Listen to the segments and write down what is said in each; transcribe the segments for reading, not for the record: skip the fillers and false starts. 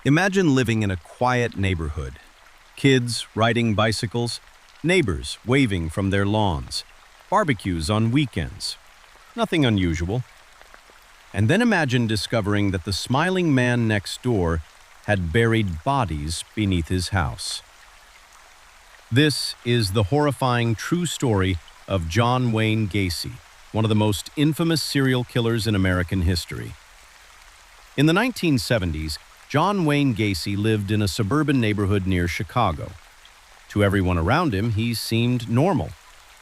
Imagine living in a quiet neighborhood. Kids riding bicycles, neighbors waving from their lawns, barbecues on weekends. Nothing unusual. And then imagine discovering that the smiling man next door had buried bodies beneath his house. This is the horrifying true story of John Wayne Gacy, one of the most infamous serial killers in American history. In the 1970s, John Wayne Gacy lived in a suburban neighborhood near Chicago. To everyone around him, he seemed normal.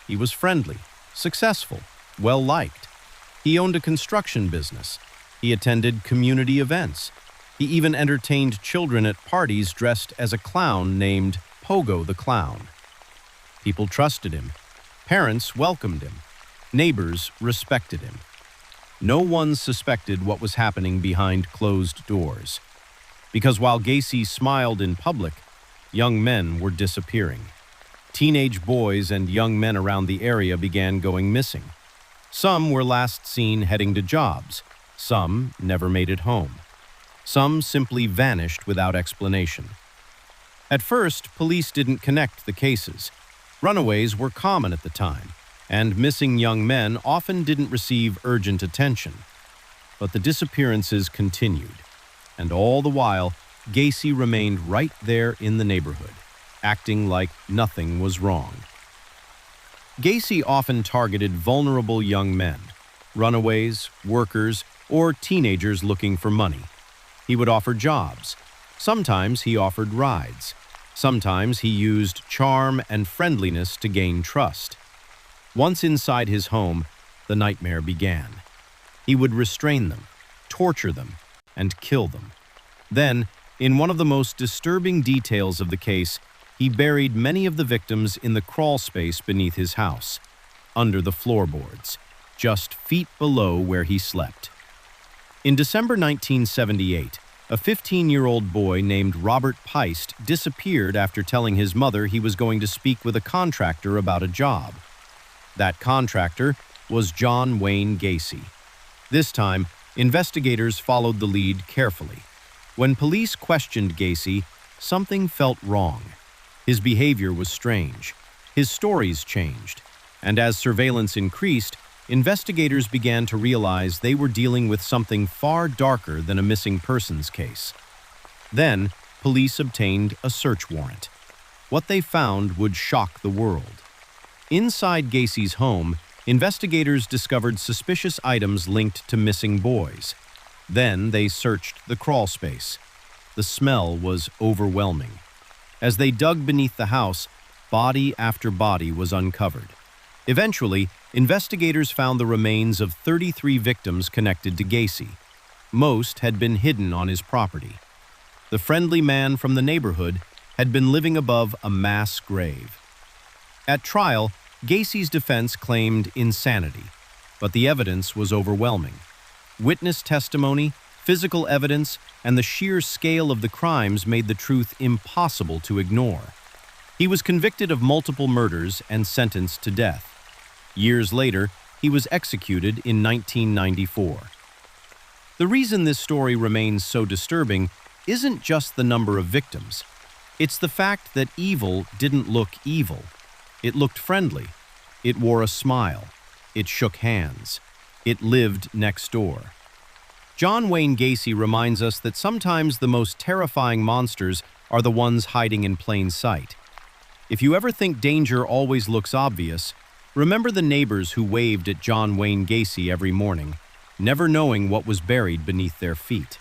He was friendly, successful, well-liked. He owned a construction business. He attended community events. He even entertained children at parties dressed as a clown named Pogo the Clown. People trusted him. Parents welcomed him. Neighbors respected him. No one suspected what was happening behind closed doors. Because while Gacy smiled in public, young men were disappearing. Teenage boys and young men around the area began going missing. Some were last seen heading to jobs. Some never made it home. Some simply vanished without explanation. At first, police didn't connect the cases. Runaways were common at the time, and missing young men often didn't receive urgent attention. But the disappearances continued, and all the while, Gacy remained right there in the neighborhood, acting like nothing was wrong. Gacy often targeted vulnerable young men, runaways, workers, or teenagers looking for money. He would offer jobs. Sometimes he offered rides. Sometimes he used charm and friendliness to gain trust. Once inside his home, the nightmare began. He would restrain them, torture them, and kill them. Then, in one of the most disturbing details of the case, he buried many of the victims in the crawl space beneath his house, under the floorboards, just feet below where he slept. In December 1978, a 15-year-old boy named Robert Peist disappeared after telling his mother he was going to speak with a contractor about a job. That contractor was John Wayne Gacy. This time, investigators followed the lead carefully. When police questioned Gacy, something felt wrong. His behavior was strange. His stories changed. And as surveillance increased, investigators began to realize they were dealing with something far darker than a missing persons case. Then, police obtained a search warrant. What they found would shock the world. Inside Gacy's home, investigators discovered suspicious items linked to missing boys. Then they searched the crawl space. The smell was overwhelming. As they dug beneath the house, body after body was uncovered. Eventually, investigators found the remains of 33 victims connected to Gacy. Most had been hidden on his property. The friendly man from the neighborhood had been living above a mass grave. At trial, Gacy's defense claimed insanity, but the evidence was overwhelming. Witness testimony, physical evidence, and the sheer scale of the crimes made the truth impossible to ignore. He was convicted of multiple murders and sentenced to death. Years later, he was executed in 1994. The reason this story remains so disturbing isn't just the number of victims. It's the fact that evil didn't look evil. It looked friendly. It wore a smile. It shook hands. It lived next door. John Wayne Gacy reminds us that sometimes the most terrifying monsters are the ones hiding in plain sight. If you ever think danger always looks obvious, remember the neighbors who waved at John Wayne Gacy every morning, never knowing what was buried beneath their feet.